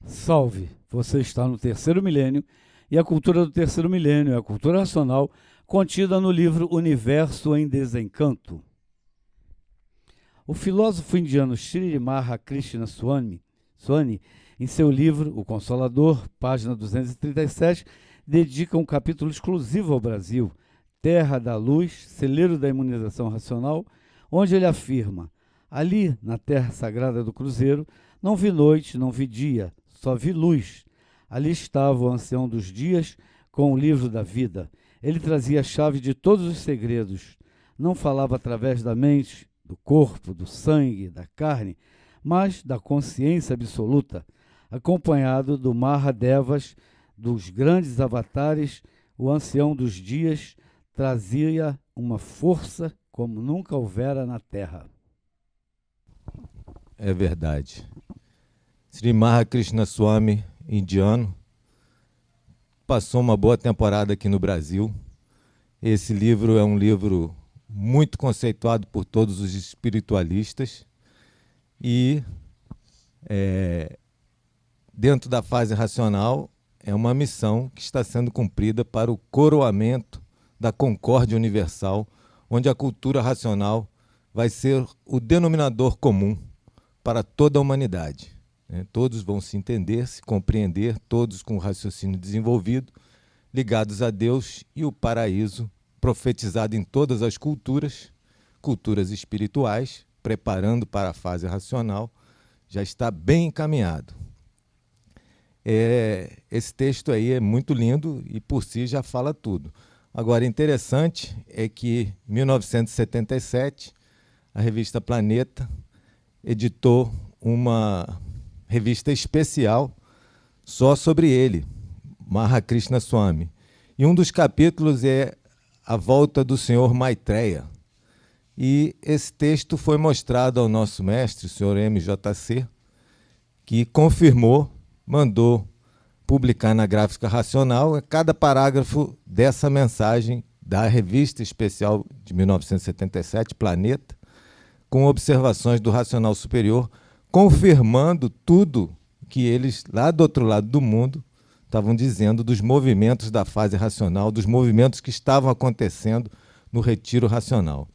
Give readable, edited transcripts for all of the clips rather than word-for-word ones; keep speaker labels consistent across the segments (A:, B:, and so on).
A: Salve! Você está no terceiro milênio e a cultura do terceiro milênio é a cultura racional contida no livro Universo em Desencanto. O filósofo indiano Sri Krishna Swami, em seu livro O Consolador, página 237, dedica um capítulo exclusivo ao Brasil, terra da luz, celeiro da imunização racional, onde ele afirma: ali, na terra sagrada do Cruzeiro, não vi noite, não vi dia, só vi luz. Ali estava o ancião dos dias com o livro da vida. Ele trazia a chave de todos os segredos. Não falava através da mente, do corpo, do sangue, da carne, mas da consciência absoluta, acompanhado do Mahadevas, dos grandes avatares. O ancião dos dias trazia uma força como nunca houvera na Terra.
B: É verdade. Sri Krishna Swami, indiano, passou uma boa temporada aqui no Brasil. Esse livro é um livro muito conceituado por todos os espiritualistas e, dentro da fase racional, é uma missão que está sendo cumprida para o coroamento da concórdia universal, onde a cultura racional vai ser o denominador comum para toda a humanidade. Todos vão se entender, se compreender, todos com o raciocínio desenvolvido, ligados a Deus e o paraíso profetizado em todas as culturas espirituais, preparando para a fase racional, já está bem encaminhado. Esse texto aí é muito lindo e por si já fala tudo. Agora, interessante é que em 1977, a revista Planeta editou uma revista especial só sobre ele, Krishna Swami. E um dos capítulos é A Volta do Senhor Maitreya. E esse texto foi mostrado ao nosso mestre, o senhor MJC, que confirmou, mandou publicar na Gráfica Racional cada parágrafo dessa mensagem da revista especial de 1977, Planeta, com observações do Racional Superior, confirmando tudo que eles, lá do outro lado do mundo, estavam dizendo dos movimentos da fase racional, dos movimentos que estavam acontecendo no retiro racional.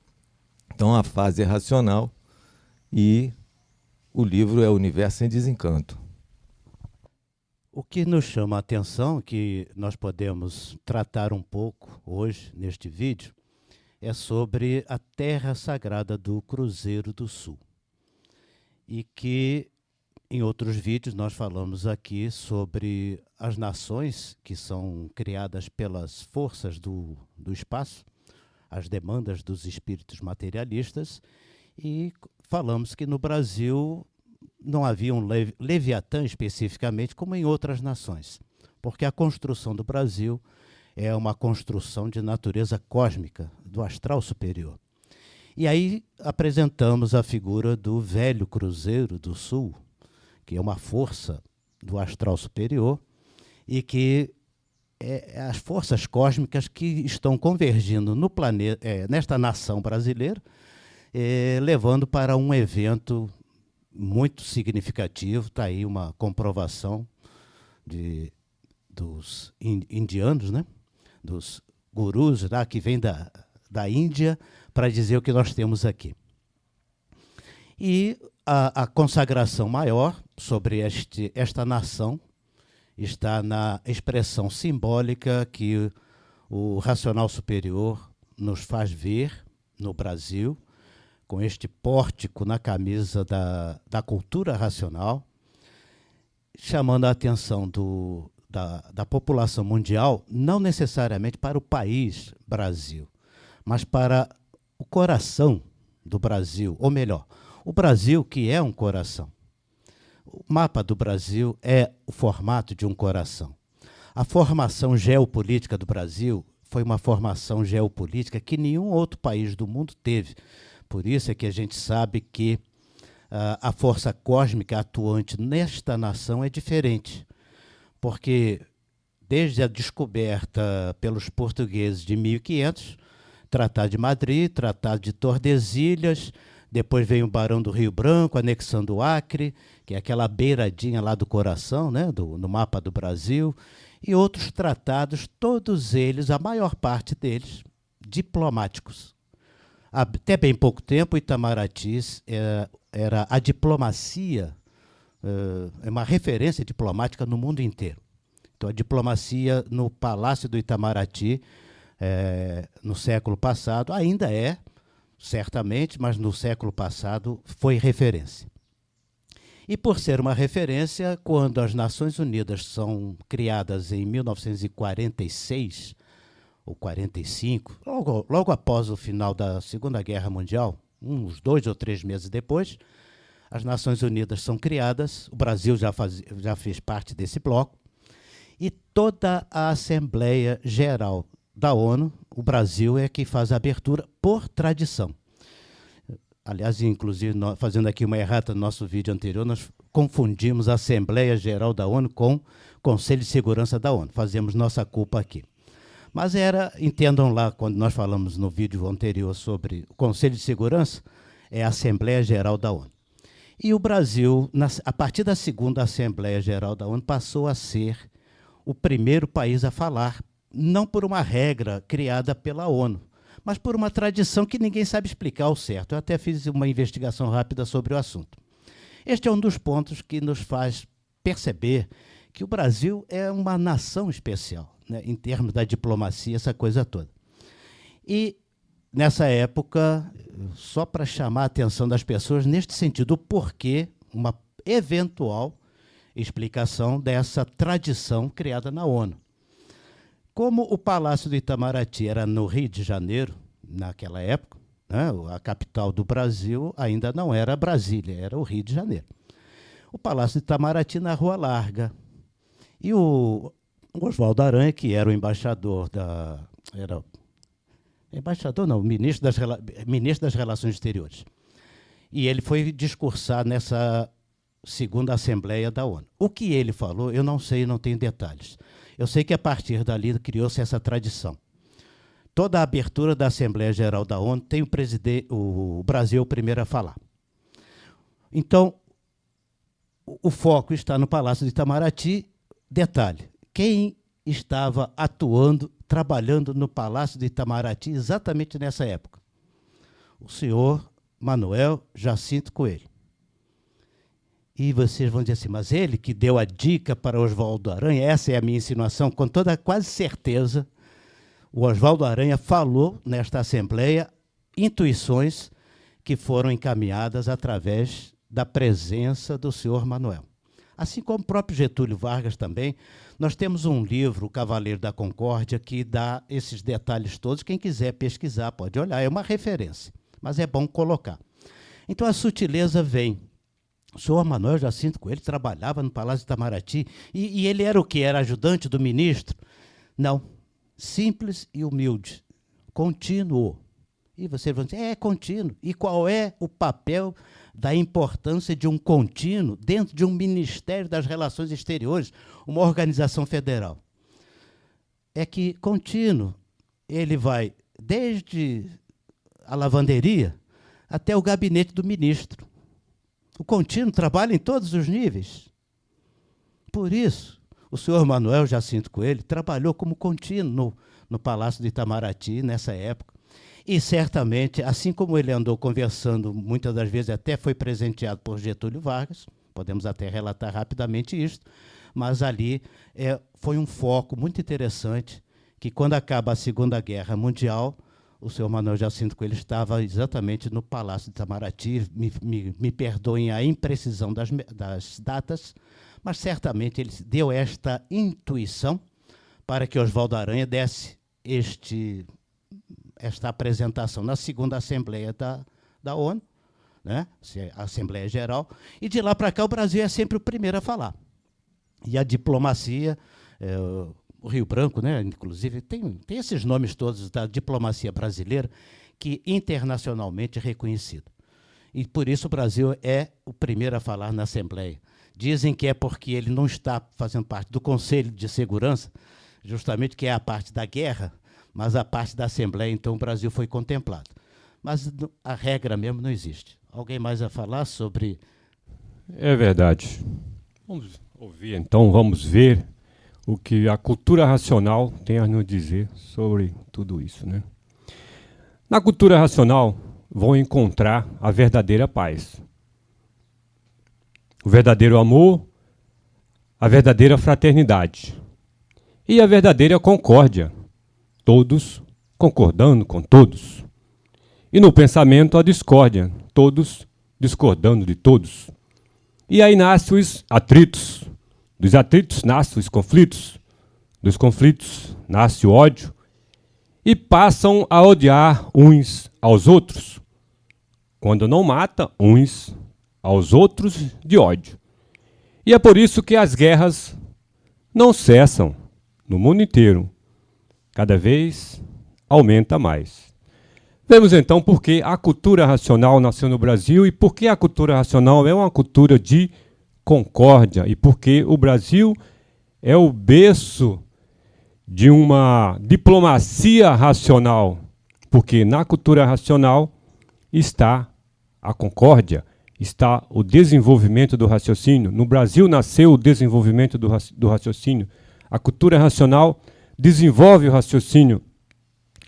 B: Então, a fase é racional e o livro é Universo em Desencanto.
C: O que nos chama a atenção, que nós podemos tratar um pouco hoje neste vídeo, é sobre a terra sagrada do Cruzeiro do Sul. E que em outros vídeos nós falamos aqui sobre as nações que são criadas pelas forças do espaço, as demandas dos espíritos materialistas, e falamos que no Brasil não havia um Leviatã especificamente, como em outras nações, porque a construção do Brasil é uma construção de natureza cósmica, do astral superior. E aí apresentamos a figura do velho Cruzeiro do Sul, que é uma força do astral superior e que as forças cósmicas que estão convergindo no planeta, nesta nação brasileira, levando para um evento muito significativo. Está aí uma comprovação dos indianos, né? Dos gurus lá, que vêm da Índia, para dizer o que nós temos aqui. E a consagração maior sobre esta nação está na expressão simbólica que o racional superior nos faz ver no Brasil, com este pórtico na camisa da cultura racional, chamando a atenção da população mundial, não necessariamente para o país Brasil, mas para o coração do Brasil, ou melhor, o Brasil que é um coração. O mapa do Brasil é o formato de um coração. A formação geopolítica do Brasil foi uma formação geopolítica que nenhum outro país do mundo teve. Por isso é que a gente sabe que a força cósmica atuante nesta nação é diferente. Porque desde a descoberta pelos portugueses de 1500, Tratado de Madrid, Tratado de Tordesilhas, Depois vem o Barão do Rio Branco, anexando o Acre, que é aquela beiradinha lá do coração, né, no mapa do Brasil, e outros tratados, todos eles, a maior parte deles, diplomáticos. Até bem pouco tempo, Itamaraty era a diplomacia, é uma referência diplomática no mundo inteiro. Então, a diplomacia no Palácio do Itamaraty, no século passado, ainda é, certamente, mas no século passado foi referência. E por ser uma referência, quando as Nações Unidas são criadas em 1946, ou 45, logo após o final da Segunda Guerra Mundial, uns 2 ou 3 meses depois, as Nações Unidas são criadas, o Brasil já fez parte desse bloco, e toda a Assembleia Geral da ONU, o Brasil é que faz a abertura por tradição. Aliás, inclusive, fazendo aqui uma errata no nosso vídeo anterior, nós confundimos a Assembleia Geral da ONU com o Conselho de Segurança da ONU. Fazemos nossa culpa aqui. Mas entendam lá, quando nós falamos no vídeo anterior sobre o Conselho de Segurança, é a Assembleia Geral da ONU. E o Brasil, a partir da segunda Assembleia Geral da ONU, passou a ser o primeiro país a falar, não por uma regra criada pela ONU, mas por uma tradição que ninguém sabe explicar ao certo. Eu até fiz uma investigação rápida sobre o assunto. Este é um dos pontos que nos faz perceber que o Brasil é uma nação especial, né, em termos da diplomacia, essa coisa toda. E, nessa época, só para chamar a atenção das pessoas, neste sentido, o porquê, uma eventual explicação dessa tradição criada na ONU. Como o Palácio do Itamaraty era no Rio de Janeiro, naquela época, né, a capital do Brasil ainda não era Brasília, era o Rio de Janeiro. O Palácio do Itamaraty na Rua Larga. E o Oswaldo Aranha, que era o embaixador ministro das Relações Exteriores. E ele foi discursar nessa segunda Assembleia da ONU. O que ele falou, eu não sei, não tenho detalhes. Eu sei que a partir dali criou-se essa tradição. Toda a abertura da Assembleia Geral da ONU tem o Brasil o primeiro a falar. Então, o foco está no Palácio de Itamaraty. Detalhe, quem estava atuando, trabalhando no Palácio de Itamaraty exatamente nessa época? O senhor Manuel Jacinto Coelho. E vocês vão dizer assim, mas ele que deu a dica para Oswaldo Aranha, essa é a minha insinuação, com toda quase certeza, o Oswaldo Aranha falou nesta Assembleia intuições que foram encaminhadas através da presença do senhor Manuel. Assim como o próprio Getúlio Vargas também, nós temos um livro, O Cavaleiro da Concórdia, que dá esses detalhes todos. Quem quiser pesquisar pode olhar, é uma referência, mas é bom colocar. Então a sutileza vem. O senhor Manuel Jacinto Coelho trabalhava no Palácio de Itamaraty e ele era o quê? Era ajudante do ministro? Não. Simples e humilde. Contínuo. E vocês vão dizer, contínuo. E qual é o papel da importância de um contínuo dentro de um Ministério das Relações Exteriores, uma organização federal? É que contínuo, ele vai desde a lavanderia até o gabinete do ministro. O contínuo trabalha em todos os níveis. Por isso, o senhor Manuel Jacinto Coelho trabalhou como contínuo no Palácio de Itamaraty nessa época. E certamente, assim como ele andou conversando, muitas das vezes até foi presenteado por Getúlio Vargas, podemos até relatar rapidamente isto, mas ali foi um foco muito interessante, que quando acaba a Segunda Guerra Mundial, o senhor Manuel Jacinto Coelho estava exatamente no Palácio de Itamaraty. Me perdoem a imprecisão das datas, mas certamente ele deu esta intuição para que Oswaldo Aranha desse esta apresentação na segunda Assembleia da ONU, né? A Assembleia Geral, e de lá para cá o Brasil é sempre o primeiro a falar. E a diplomacia, o Rio Branco, né, inclusive, tem esses nomes todos da diplomacia brasileira que internacionalmente é reconhecido. E por isso o Brasil é o primeiro a falar na Assembleia. Dizem que é porque ele não está fazendo parte do Conselho de Segurança, justamente que é a parte da guerra, mas a parte da Assembleia, então o Brasil foi contemplado. Mas a regra mesmo não existe. Alguém mais a falar sobre...
D: É verdade. Vamos ouvir então, vamos ver o que a cultura racional tem a nos dizer sobre tudo isso, né? Na cultura racional, vão encontrar a verdadeira paz, o verdadeiro amor, a verdadeira fraternidade e a verdadeira concórdia, todos concordando com todos. E no pensamento, a discórdia, todos discordando de todos. E aí nascem os atritos, dos atritos nascem os conflitos, dos conflitos nasce o ódio, e passam a odiar uns aos outros, quando não mata uns aos outros de ódio. E é por isso que as guerras não cessam no mundo inteiro, cada vez aumenta mais. Vemos então por que a cultura racional nasceu no Brasil e por que a cultura racional é uma cultura de concórdia e por que o Brasil é o berço de uma diplomacia racional, porque na cultura racional está a concórdia, está o desenvolvimento do raciocínio. No Brasil nasceu o desenvolvimento do raciocínio. A cultura racional desenvolve o raciocínio.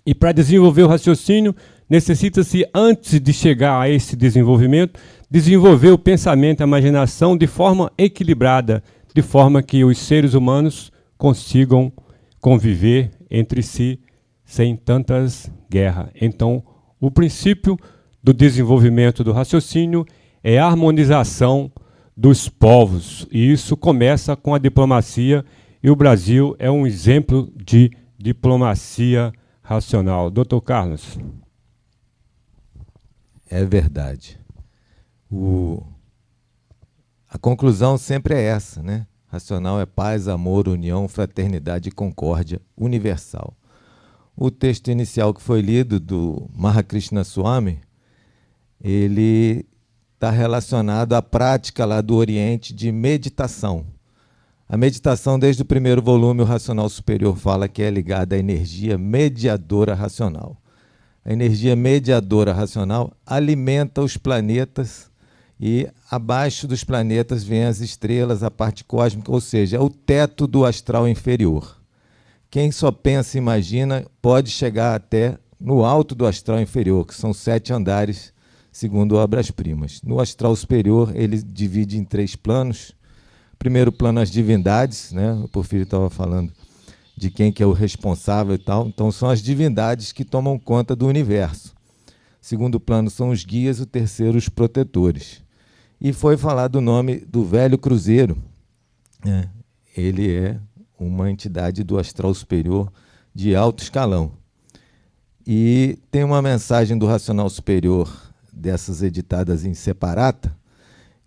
D: E para desenvolver o raciocínio, necessita-se, antes de chegar a esse desenvolvimento, desenvolver o pensamento e a imaginação de forma equilibrada, de forma que os seres humanos consigam conviver entre si sem tantas guerras. Então, o princípio do desenvolvimento do raciocínio é a harmonização dos povos. E isso começa com a diplomacia, e o Brasil é um exemplo de diplomacia racional. Dr. Carlos.
B: É verdade. A conclusão sempre é essa, né? Racional é paz, amor, união, fraternidade e concórdia universal. O texto inicial que foi lido do Mahakrishna Swami, ele está relacionado à prática lá do Oriente de meditação. A meditação, desde o primeiro volume, o Racional Superior fala que é ligada à energia mediadora racional. A energia mediadora racional alimenta os planetas e abaixo dos planetas vêm as estrelas, a parte cósmica, ou seja, é o teto do astral inferior. Quem só pensa e imagina pode chegar até no alto do astral inferior, que são 7 andares, segundo obras-primas. No astral superior, ele divide em 3 planos. Primeiro plano, as divindades, né? O Porfírio estava falando de quem que é o responsável e tal. Então, são as divindades que tomam conta do universo. Segundo plano são os guias, o terceiro, os protetores. E foi falado o nome do Velho Cruzeiro. Ele é uma entidade do astral superior de alto escalão. E tem uma mensagem do Racional Superior, dessas editadas em separata,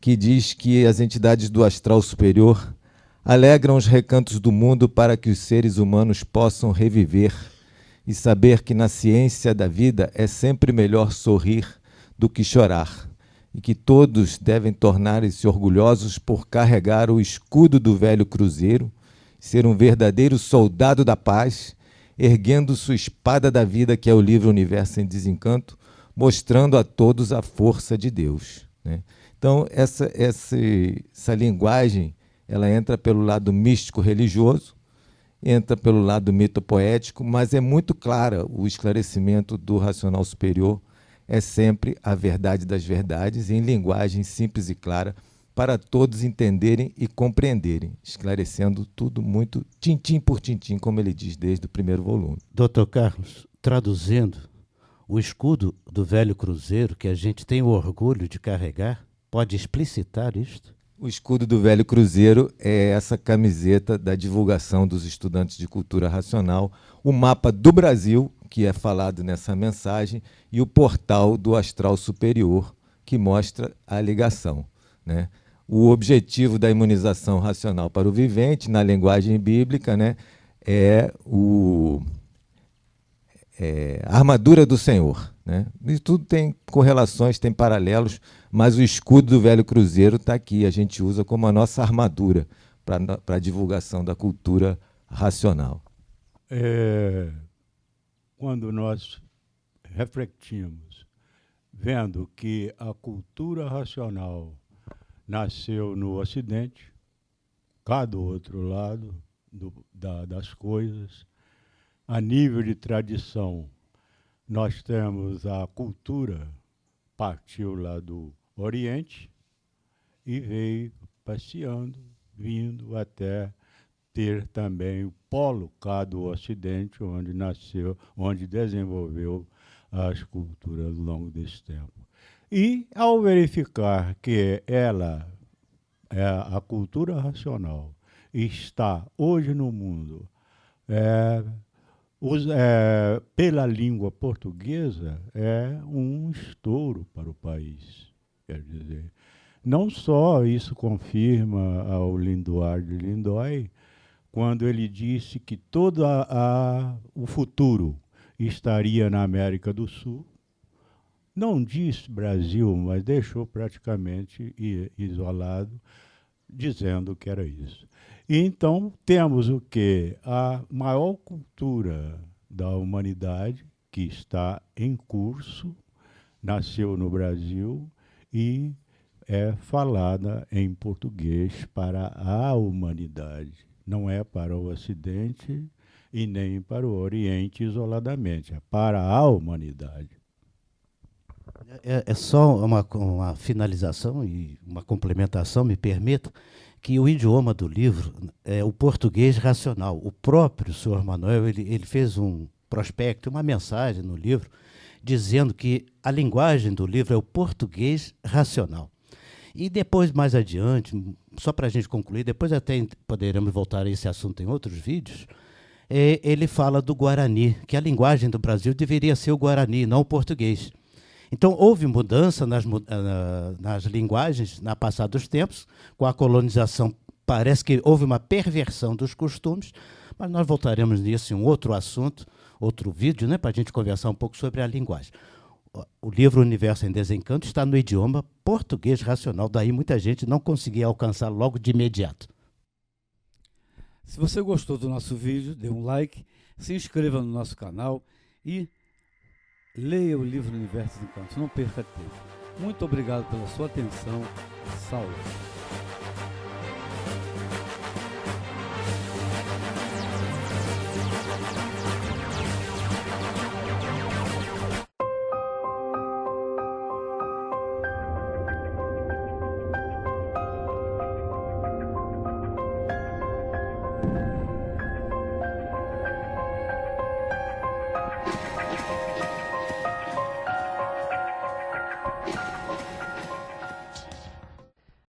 B: que diz que as entidades do astral superior alegram os recantos do mundo para que os seres humanos possam reviver e saber que na ciência da vida é sempre melhor sorrir do que chorar, e que todos devem tornar-se orgulhosos por carregar o escudo do velho cruzeiro, ser um verdadeiro soldado da paz, erguendo sua espada da vida, que é o livro Universo em Desencanto, mostrando a todos a força de Deus, né? Então, essa linguagem, ela entra pelo lado místico religioso, entra pelo lado mito-poético, mas é muito clara o esclarecimento do Racional Superior, é sempre a verdade das verdades, em linguagem simples e clara, para todos entenderem e compreenderem, esclarecendo tudo muito tintim por tintim, como ele diz desde o primeiro volume.
C: Dr. Carlos, traduzindo, o escudo do Velho Cruzeiro, que a gente tem o orgulho de carregar, pode explicitar isto?
B: O escudo do Velho Cruzeiro é essa camiseta da divulgação dos estudantes de cultura racional, o mapa do Brasil, que é falado nessa mensagem, e o portal do Astral Superior, que mostra a ligação, né? O objetivo da imunização racional para o vivente, na linguagem bíblica, né, é a armadura do Senhor, né? Isso tudo tem correlações, tem paralelos, mas o escudo do Velho Cruzeiro está aqui, a gente usa como a nossa armadura para a divulgação da cultura racional.
E: Quando nós refletimos vendo que a cultura racional nasceu no Ocidente, cá do outro lado das coisas. A nível de tradição, nós temos a cultura, partiu lá do Oriente e veio passeando, vindo até ter também o polo cá do Ocidente, onde nasceu, onde desenvolveu as culturas ao longo desse tempo. E, ao verificar que ela, a cultura racional, está hoje no mundo pela língua portuguesa, é um estouro para o país. Quer dizer, não só isso confirma ao Lindoar de Lindói, quando ele disse que todo o futuro estaria na América do Sul. Não disse Brasil, mas deixou praticamente isolado, dizendo que era isso. E então temos o quê? A maior cultura da humanidade, que está em curso, nasceu no Brasil e é falada em português para a humanidade. Não é para o Ocidente e nem para o Oriente isoladamente, é para a humanidade.
C: É só uma finalização e uma complementação, me permita, que o idioma do livro é o português racional. O próprio senhor Manuel, ele fez um prospecto, uma mensagem no livro, dizendo que a linguagem do livro é o português racional. E depois, mais adiante, só para a gente concluir, depois até poderemos voltar a esse assunto em outros vídeos, ele fala do Guarani, que a linguagem do Brasil deveria ser o Guarani, não o português. Então, houve mudança nas linguagens no passar dos tempos, com a colonização, parece que houve uma perversão dos costumes, mas nós voltaremos nisso em um outro assunto, outro vídeo, né, para a gente conversar um pouco sobre a linguagem. O livro Universo em Desencanto está no idioma português racional, daí muita gente não conseguia alcançar logo de imediato.
A: Se você gostou do nosso vídeo, dê um like, se inscreva no nosso canal e leia o livro Universo em Desencanto. Não perca tempo. Muito obrigado pela sua atenção. Salve!